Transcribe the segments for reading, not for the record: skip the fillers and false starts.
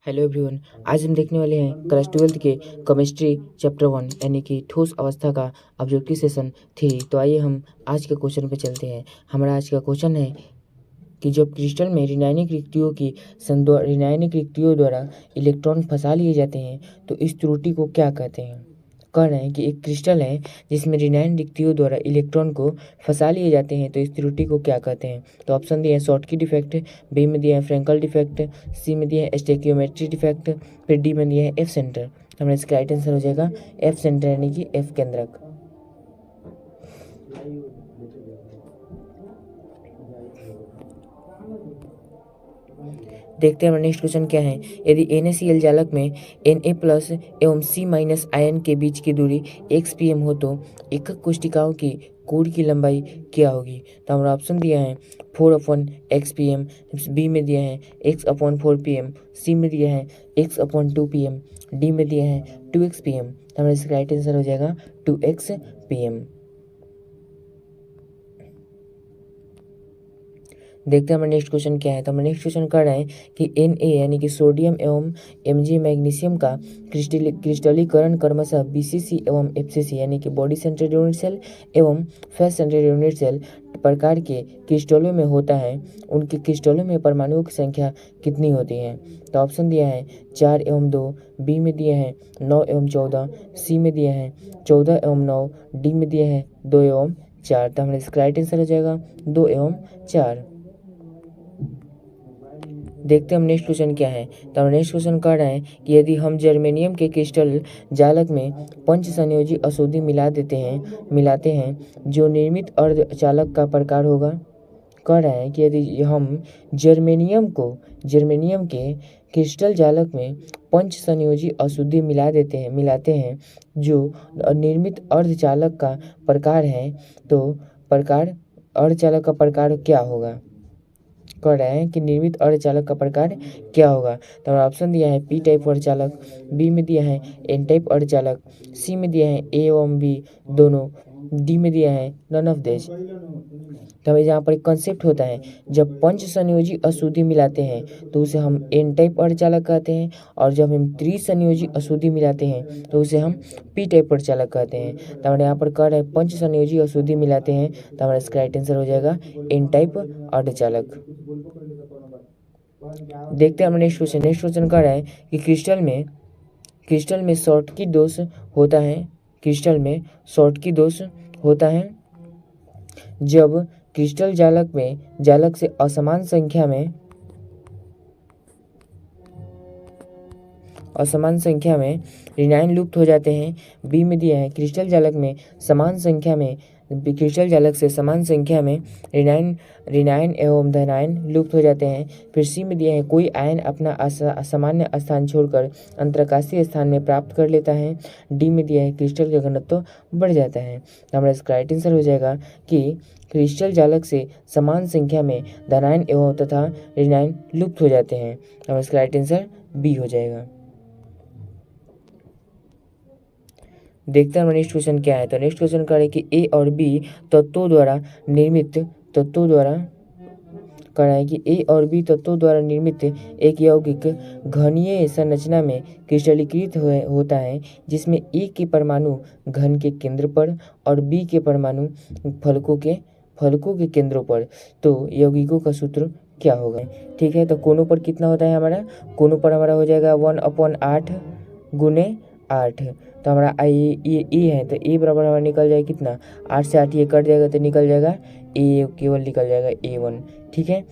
Hello everyone. आज हम देखने वाले हैं क्लास 12th के केमिस्ट्री चैप्टर 1 यानी कि ठोस अवस्था का ऑब्जेक्टिव सेशन 3। तो आइए हम आज के क्वेश्चन पे चलते हैं। हमारा आज का क्वेश्चन है कि जब क्रिस्टल में ऋणायनिक रिक्तियों द्वारा इलेक्ट्रॉन फंसा लिए जाते हैं तो इस त्रुटि को क्या कहते हैं। कह रहे हैं कि एक क्रिस्टल है जिसमें ऋणायन रिक्तियों द्वारा इलेक्ट्रॉन को फंसा लिए जाते हैं तो इस त्रुटि को क्या कहते हैं। तो ऑप्शन दिए हैं शॉर्टकी डिफेक्ट, बी में दिया है फ्रैंकल डिफेक्ट, सी में दिया है स्टेकियोमेट्री डिफेक्ट, फिर डी में दिया है एफ सेंटर। तो हमारा इसका राइट आंसर हो जाएगा एफ सेंटर यानी कि एफ केंद्रक। देखते हैं नेक्स्ट क्वेश्चन क्या है। यदि NaCl जालक में Na प्लस एवं C माइनस आयन के बीच की दूरी x pm हो तो एकक कोशिकाओं की कोर की लंबाई क्या होगी। तो हमारा ऑप्शन दिया है 4/x pm, बी में दिया है x/4pm, सी में दिया है x/2pm, डी में दिया है 2x/pm। तो हमारा इसका राइट आंसर हो जाएगा 2x/pm। देखते हैं हमारा नेक्स्ट क्वेश्चन क्या है। तो हमारा नेक्स्ट क्वेश्चन कर रहे हैं कि Na यानी कि सोडियम एवं Mg मैग्नीशियम का क्रिस्टलीकरण क्रमशः BCC एवं FCC यानी कि बॉडी सेंट्रेड यूनिट सेल एवं फेस सेंट्रेड यूनिट सेल प्रकार के क्रिस्टलों में होता है। उनके क्रिस्टलों में परमाणुओं की संख्या कितनी होती है। तो ऑप्शन दिया है 4 एवं 2, बी में दिया है 9 एवं 14, सी में दिया है 14 एवं 9, डी में दिया है 2 एवं 4। तो हमारा इसका राइट आंसर हो जाएगा 2 एवं 4। देखते हैं हम नेक्स्ट क्वेश्चन क्या है। तो हम नेक्स्ट क्वेश्चन कर रहे हैं कि यदि हम जर्मेनियम के क्रिस्टल जालक में पंच संयोजी अशुद्धि मिलाते हैं जो निर्मित अर्धचालक का प्रकार होगा। कह रहे हैं कि यदि हम जर्मेनियम के क्रिस्टल जालक में पंच संयोजी अशुद्धि मिलाते हैं जो निर्मित अर्धचालक का प्रकार है तो अर्धचालक का प्रकार क्या होगा। कह रहे हैं कि निर्मित अर्धचालक का प्रकार क्या होगा। तो हमारा ऑप्शन दिया है पी टाइप अर्धचालक, बी में दिया है एन टाइप अर्धचालक, सी में दिया है ए एवं बी दोनों, डी में दिया है नन ऑफ दिस। तो हमें यहाँ पर एक कंसेप्ट होता है, जब पंच संयोजी अशुद्धि मिलाते हैं तो उसे हम एन टाइप अर्धचालक कहते हैं, और जब हम त्रिसंयोजी अशुद्धि मिलाते हैं तो उसे हम पी टाइप अर्धचालक कहते हैं। तो हमारे यहाँ पर कह रहे हैं पंच संयोजी अशुद्धि मिलाते हैं तो हमारा इसका राइट आंसर हो जाएगा एन टाइप अर्धचालक। देखते हैं हम नेक्स्ट क्वेश्चन कह रहा है कि क्रिस्टल में शॉर्टकी दोष होता है। क्रिस्टल में शॉर्टकी दोष होता है जब क्रिस्टल जालक से असमान संख्या में ऋणायन लुप्त हो जाते हैं। बी में दिया है क्रिस्टल जालक में क्रिस्टल जालक से समान संख्या में ऋणायन एवं धनायन लुप्त हो जाते हैं। फिर सी में दिया है कोई आयन अपना सामान्य स्थान छोड़कर अंतरकाशीय स्थान में प्राप्त कर लेता है। डी में दिया है क्रिस्टल का घनत्व बढ़ जाता है। तो हमारा इसका राइट आंसर हो जाएगा कि क्रिस्टल जालक से समान संख्या में धनायन एवं तथा ऋणायन लुप्त हो जाते हैं। हमारा इसका राइट आंसर बी हो जाएगा। देखते हैं नेक्स्ट क्वेश्चन क्या है। तो नेक्स्ट क्वेश्चन करें कि ए और बी तत्वों द्वारा निर्मित एक यौगिक घनीय संरचना में क्रिस्टलीकृत होता है जिसमें ए के परमाणु घन के केंद्र पर और बी के परमाणु फलकों के केंद्रों पर। तो यौगिकों का सूत्र क्या होगा। ठीक है, तो कोनों पर कितना होता है हमारा, कोनों पर हमारा हो जाएगा 1/8 गुने 8। तो हमारा ए है तो ए बराबर हमारा निकल जाएगा कितना, 8 से 8 ये कट जाएगा तो निकल जाएगा ए, केवल निकल जाएगा A1। ठीक है,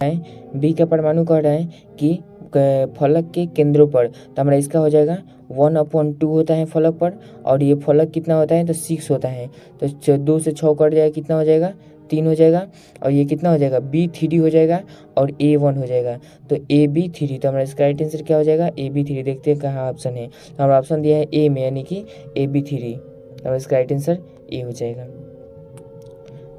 बी का परमाणु कह रहा है कि फलक के केंद्रों पर, तो हमारा इसका हो जाएगा 1/2 होता है फलक पर, और ये फलक कितना होता है तो 6 होता है। तो 2 से 6 कट जाएगा, कितना हो जाएगा 3 हो जाएगा, और ये कितना हो जाएगा B3 हो जाएगा और A1 हो जाएगा। तो AB3, तो हमारा इसका राइट आंसर क्या हो जाएगा AB3। देखते हैं कहाँ ऑप्शन है। हमारा ऑप्शन दिया है ए में यानी कि AB3। हमारा इसका राइट आंसर ए हो जाएगा।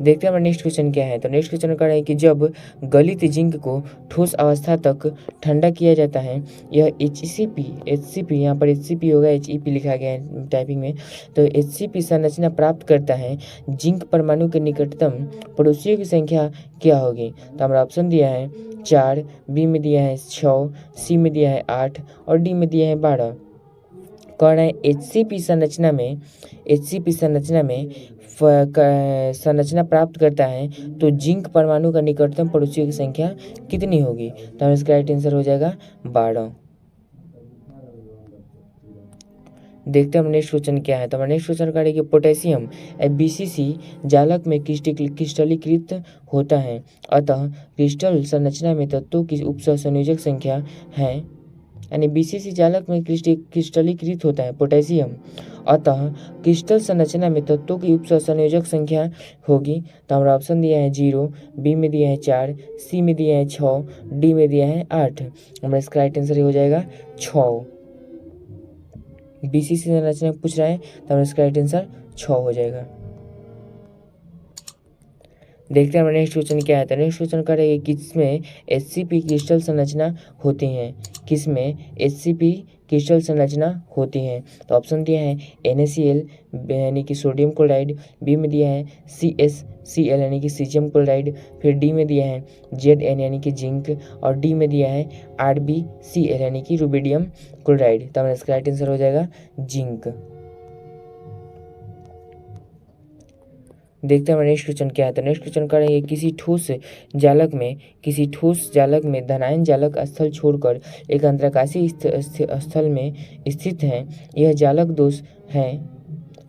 देखते हैं हमारा नेक्स्ट क्वेश्चन क्या है। तो नेक्स्ट क्वेश्चन कर रहे हैं कि जब गलित जिंक को ठोस अवस्था तक ठंडा किया जाता है, यह HCP यहाँ पर HCP होगा, HEP लिखा गया है टाइपिंग में। तो HCP संरचना प्राप्त करता है, जिंक परमाणु के निकटतम पड़ोसियों की संख्या क्या होगी। तो हमारा ऑप्शन दिया है 4, बी में दिया है 6, सी में दिया है 8 और डी में दिया है 12। कह रहे हैं HCP संरचना में संरचना प्राप्त करता है तो जिंक परमाणु का निकटतम पड़ोसियों की संख्या कितनी होगी। तो हमारा इसका राइट आंसर हो जाएगा 12। देखते हैं हम नेक्स्ट क्वेश्चन क्या है। तो हमारा नेक्स्ट क्वेश्चन करें कि पोटेशियम BCC जालक में क्रिस्टलीकृत होता है, अतः क्रिस्टल संरचना में तत्वों की उपसंयोजक संख्या है, यानी BCC जालक में क्रिस्टलीकृत होता है पोटेशियम, अतः क्रिस्टल संरचना में तत्वों की उपसंयोजक संख्या होगी। तो हमारा ऑप्शन दिया है 0, बी में दिया है 4, सी में दिया है 6, डी में दिया है 8। हमारा इसका राइट आंसर हो जाएगा 6। BCC संरचना पूछ रहा है तो हमारा इसका राइट आंसर 6 हो जाएगा। देखते हैं हमारा नेक्स्ट क्वेश्चन क्या है। तो नेक्स्ट क्वेश्चन करेंगे किसमें HCP क्रिस्टल संरचना होती हैं, किसमें HCP क्रिस्टल संरचना होती हैं। तो ऑप्शन दिया है NaCl यानी कि सोडियम क्लोराइड, बी में दिया है CsCl यानी कि सीजियम क्लोराइड, फिर डी में दिया है Zn यानी कि जिंक और डी में दिया है RbCl यानी कि रुबिडियम क्लोराइड। तो हमारा इसका राइट आंसर हो जाएगा जिंक। देखते हैं हमारा नेक्स्ट क्वेश्चन क्या है। तो नेक्स्ट क्वेश्चन करेंगे किसी ठोस जालक में धनायन जालक स्थल छोड़कर एक अंतराकाशीय स्थल में स्थित है, यह जालक दोष है।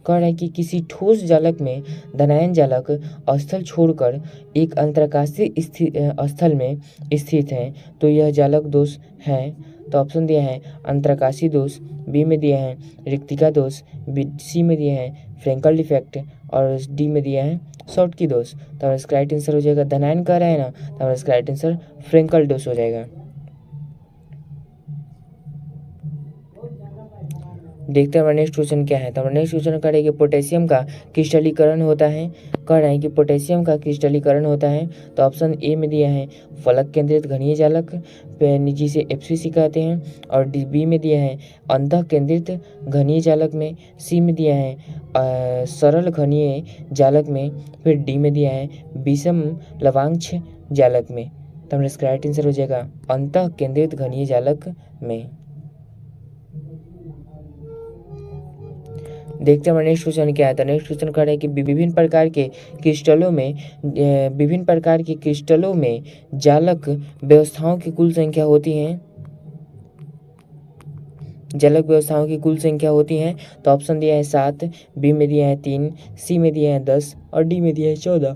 कह रहा है कि किसी ठोस जालक में धनायन जालक स्थल छोड़कर एक अंतराकाशीय स्थल में स्थित है, तो यह जालक दोष है। तो ऑप्शन दिया है अंतराकाशीय दोष, बी में दिया है रिक्तिका दोष, सी में दिया है फ्रेंकल डिफेक्ट और डी में दिया है शॉर्ट की दोष। तो हमारा इसका राइट आंसर हो जाएगा, धनायन कह रहा है ना, तो हमारा इसका राइट आंसर फ्रेंकल दोष हो जाएगा। देखते हैं हमारा नेक्स्ट क्वेश्चन क्या है। तो हमारा नेक्स्ट क्वेश्चन करेंगे पोटेशियम का क्रिस्टलीकरण होता है, कह रहे हैं कि पोटेशियम का क्रिस्टलीकरण होता है। तो ऑप्शन ए में दिया है फलक केंद्रित घनीय जालक जिसे FCC कहते हैं, और बी में दिया है अंतः केंद्रित घनीय जालक में, सी में दिया है सरल घनीय जालक में, फिर डी में दिया है विषम लवांक्ष जालक में। तो हमारा इसका राइट आंसर हो जाएगा अंतः केंद्रित घनीय जालक में। देखते हैं हमारा नेक्स्ट क्वेश्चन क्या है। तो नेक्स्ट क्वेश्चन कह रहे हैं कि विभिन्न प्रकार के क्रिस्टलों में जालक व्यवस्थाओं की कुल संख्या होती है, जालक व्यवस्थाओं की कुल संख्या होती है। तो ऑप्शन दिया है 7, बी में दिया है 3, सी में दिया है 10 और डी में दिया है 14।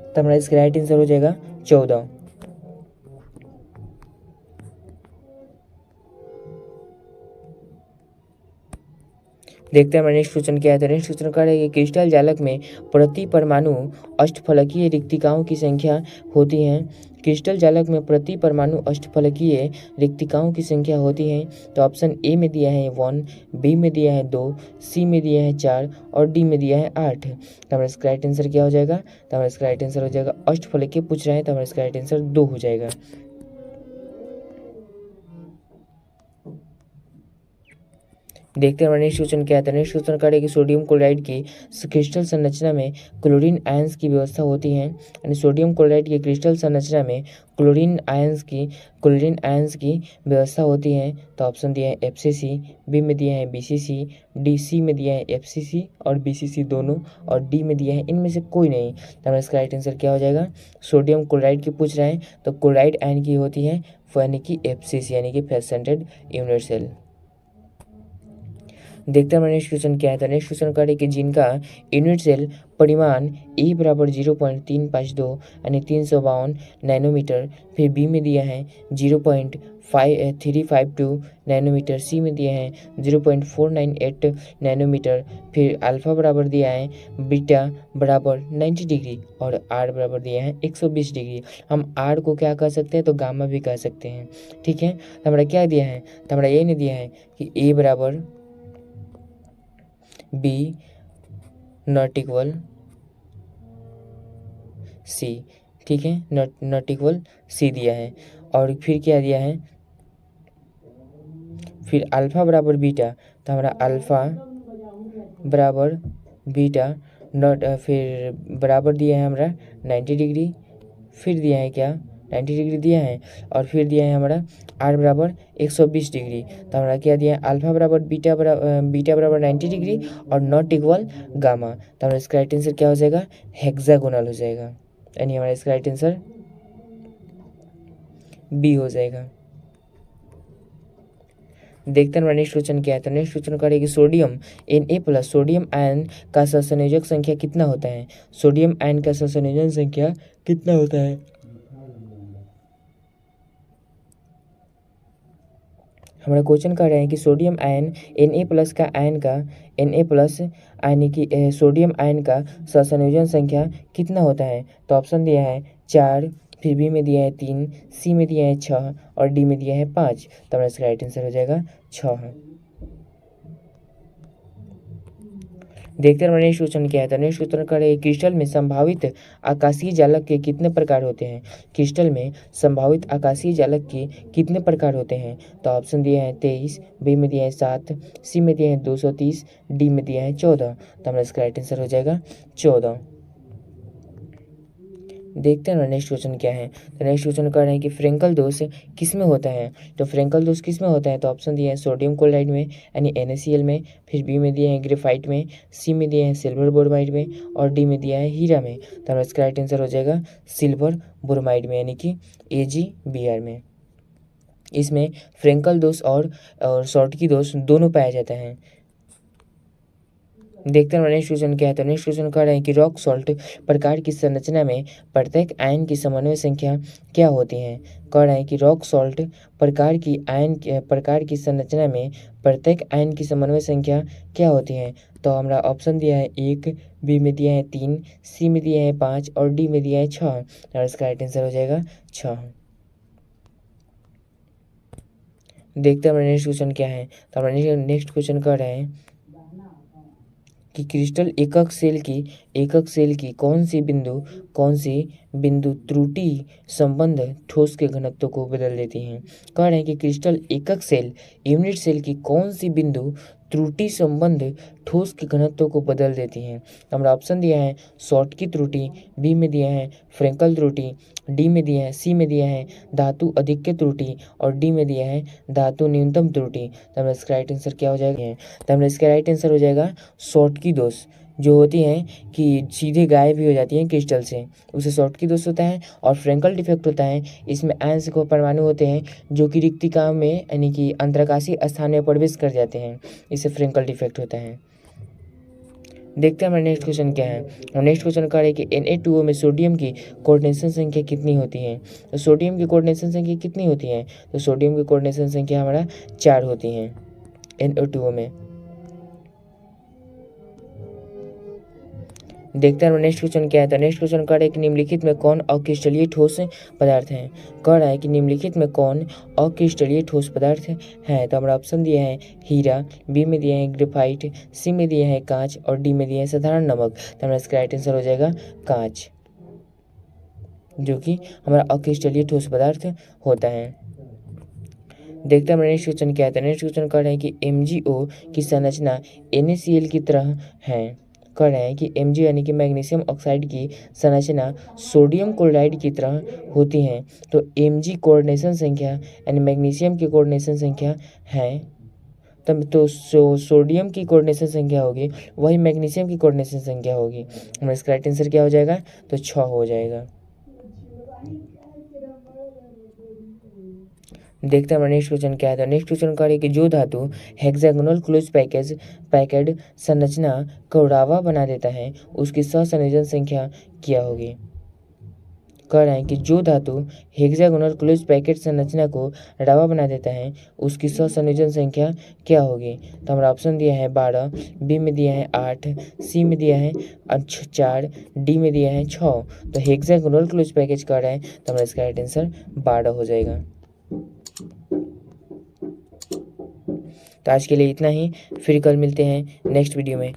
तो हमारा इसका राइट आंसर हो जाएगा 14। देखते हैं हमारा नेक्स्ट क्वेश्चन क्या है। तो नेक्स्ट क्वेश्चन कह रहा है कि क्रिस्टल जालक में प्रति परमाणु अष्टफलकीय रिक्तिकाओं की संख्या होती है, क्रिस्टल जालक में प्रति परमाणु अष्टफलकीय रिक्तिकाओं की संख्या होती है। तो ऑप्शन ए में दिया है 1, बी में दिया है 2, सी में दिया है 4 और डी में दिया है 8। तो हमारा इसका राइट आंसर क्या हो जाएगा। तो हमारा इसका राइट आंसर हो जाएगा अष्टफलकीय पूछ रहे हैं, तो हमारा इसका राइट आंसर 2 हो जाएगा। देखते हैं हमारा नेक्स्ट क्वेश्चन क्या है। तो नेक्स्ट क्वेश्चन करें कि सोडियम क्लोराइड की क्रिस्टल संरचना में क्लोरीन आयंस की व्यवस्था होती है, यानी सोडियम क्लोराइड की क्रिस्टल संरचना में क्लोरीन आयंस की व्यवस्था होती है। तो ऑप्शन दिया है FCC, बी में दिया है BCC, डी सी में दिया है FCC और BCC दोनों, और डी में दिया है इनमें से कोई नहीं। तो हमारा इसका राइट आंसर क्या हो जाएगा। सोडियम क्लोराइड की पूछ रहे हैं तो क्लोराइड आयन की होती है यानी कि FCC यानी कि फेस सेंटर्ड यूनिट सेल। देखते हैं हमारा नेक्स्ट क्वेश्चन क्या है। तो नेक्स्ट क्वेश्चन करें कि जिनका यूनिट सेल परिमाण E बराबर 0.352 यानी 352 नैनोमीटर, फिर बी में दिया है 0.352 नैनोमीटर, सी में दिया है 0.498 नैनोमीटर, फिर अल्फा बराबर दिया है बीटा बराबर 90 डिग्री और आर बराबर दिया है 120 डिग्री। हम आर को क्या कह सकते हैं, तो गामा भी कह सकते हैं, ठीक है। तो हमारा क्या दिया है, तो हमारा ये नहीं दिया है कि ए बराबर बी नॉट इक्वल सी, ठीक है, नॉट इक्वल सी दिया है। और फिर क्या दिया है, फिर अल्फ़ा बराबर बीटा, तो हमारा अल्फ़ा बराबर बीटा नॉट फिर बराबर दिया है हमारा 90 डिग्री, फिर दिया है क्या 90 डिग्री दिया है, और फिर दिया है हमारा आर बराबर 120 डिग्री। तो हमारा क्या दिया है, अल्फ़ा बराबर बीटा बराबर 90 डिग्री और नॉट इक्वल गामा। तो हमारा इसका राइट आंसर क्या हो जाएगा, हेक्सागोनल हो जाएगा, यानी हमारा इसका राइट आंसर बी हो जाएगा। देखते हैं हमारा नेक्स्ट क्वेश्चन क्या है। तो नेक्स्ट क्वेश्चन करेगी सोडियम Na+ सोडियम आयन का सहसंयोजक संख्या कितना होता है। सोडियम आयन का सहसंयोजन संख्या कितना होता है। हमारा क्वेश्चन कह रहे हैं कि सोडियम आयन Na+ का आयन का Na+ यानी कि सोडियम आयन का सहसंयोजन संख्या कितना होता है। तो ऑप्शन दिया है 4, फिर बी में दिया है 3, सी में दिया है 6 और डी में दिया है 5। तो हमारा इसका राइट आंसर हो जाएगा 6। देखते हैं हमारा नेक्स्ट क्वेश्चन क्या है। तो नेक्स्ट क्वेश्चन का है क्रिस्टल में संभावित आकाशीय जालक के कितने प्रकार होते हैं। क्रिस्टल में संभावित आकाशीय जालक के कितने प्रकार होते हैं। तो ऑप्शन दिए हैं 23, बी में दिया है 7, सी में दिया है 230, डी में दिया है 14। तो हमारा इसका राइट आंसर हो जाएगा 14। देखते हैं ना नेक्स्ट क्वेश्चन क्या है। तो नेक्स्ट क्वेश्चन कर रहे हैं कि फ्रेंकल दोष किस में होता है। तो फ्रेंकल दोष किस में होता है। तो ऑप्शन दिए हैं सोडियम क्लोराइड में यानी NaCl में, फिर बी में दिए हैं ग्रेफाइट में, सी में दिए हैं सिल्वर बोरोमाइड में और डी में दिया है हीरा में। तो हमारा इसका राइट आंसर हो जाएगा सिल्वर बोरोमाइड में यानी कि AgBr में। इसमें फ्रेंकल दोष और शॉर्टकी दोष दोनों पाया जाता है। देखते हैं नेक्स्ट क्वेश्चन क्या है। तो नेक्स्ट क्वेश्चन कह रहे हैं कि रॉक सॉल्ट प्रकार की संरचना में प्रत्येक आयन की समन्वय संख्या क्या होती है। कह रहे हैं कि रॉक सॉल्ट प्रकार की संरचना में प्रत्येक आयन की समन्वय संख्या क्या होती है। तो हमारा ऑप्शन दिया है 1, बी में दिया है 3, सी में दिया है 5 और डी में दिया है 6। और इसका राइट आंसर हो जाएगा 6। देखते हैं हमारा नेक्स्ट क्वेश्चन क्या है। तो हमारा नेक्स्ट क्वेश्चन कह रहे हैं कि क्रिस्टल एकक सेल की कौन सी बिंदु त्रुटि संबंध ठोस के घनत्व को बदल देती हैं। कह रहे हैं कि क्रिस्टल एकक सेल यूनिट सेल की कौन सी बिंदु त्रुटि संबंध ठोस के घनत्व को बदल देती हैं। हमारा ऑप्शन दिया है शॉर्ट की त्रुटि, बी में दिया है फ्रेंकल त्रुटि, सी में दिया है धातु अधिक्य त्रुटि और डी में दिया है धातु न्यूनतम त्रुटि। तो हमारा इसका राइट आंसर क्या हो जाएगा। तो हमारा इसका राइट आंसर हो जाएगा शॉर्ट की दोष, जो होती हैं कि सीधे गायब भी हो जाती हैं क्रिस्टल से, उसे शॉर्ट की दोष होता है। और फ्रेंकल डिफेक्ट होता है, इसमें आयंस को परमाणु होते हैं जो कि रिक्तिका में यानी कि अंतराकाशीय स्थान में प्रवेश कर जाते हैं, इसे फ्रेंकल डिफेक्ट होता है। देखते हैं हमारा नेक्स्ट क्वेश्चन क्या है। और नेक्स्ट क्वेश्चन कह रहे हैं कि Na2O में सोडियम की कोऑर्डिनेशन संख्या कितनी होती है। तो सोडियम की कोऑर्डिनेशन संख्या कितनी होती है। तो सोडियम की कोऑर्डिनेशन संख्या हमारा 4 होती है Na2O में। देखते हैं नेक्स्ट क्वेश्चन क्या है। तो नेक्स्ट क्वेश्चन कह रहा है कि निम्नलिखित में कौन अक्रिस्टलीय ठोस पदार्थ है। कह रहा है कि निम्नलिखित में कौन अक्रिस्टलीय ठोस पदार्थ है। तो हमारा ऑप्शन दिया है हीरा, बी में दिया है ग्रेफाइट, सी में दिया है कांच और डी में दिया है साधारण नमक। तो हमारा इसका राइट आंसर हो जाएगा कांच, जो कि हमारा अक्रिस्टलीय ठोस पदार्थ होता है। देखते हैं हमारा नेक्स्ट क्वेश्चन क्या है। तो नेक्स्ट क्वेश्चन कह रहे हैं कि MgO की संरचना NaCl की तरह है। कह रहे हैं कि Mg यानी कि मैग्नीशियम ऑक्साइड की संरचना सोडियम क्लोराइड की तरह होती है। तो Mg कोऑर्डिनेशन संख्या यानी मैग्नीशियम की कोऑर्डिनेशन संख्या है, तब तो सोडियम की कोऑर्डिनेशन संख्या होगी, वही मैग्नीशियम की कोऑर्डिनेशन संख्या होगी। हमारा इसका राइट आंसर क्या हो जाएगा, तो 6 हो जाएगा। देखते हैं हमारा नेक्स्ट क्वेश्चन क्या है। तो नेक्स्ट क्वेश्चन कह रहे हैं कि जो धातु हेक्सागोनल क्लोज पैकेड संरचना को रावा बना देता है उसकी सहसंयोजन संख्या क्या होगी। कह रहे हैं कि जो धातु हेक्सागोनल क्लोज पैकेट संरचना को रावा बना देता है उसकी सहसंयोजन संख्या क्या होगी। तो हमारा ऑप्शन दिया है 12, बी में दिया है 8, सी में दिया है 4, डी में दिया है 6। तो हेक्सागोनल क्लोज पैकेज कह रहे हैं, तो हमारा इसका राइट आंसर 12 हो जाएगा। तो आज के लिए इतना ही, फिर कल मिलते हैं नेक्स्ट वीडियो में।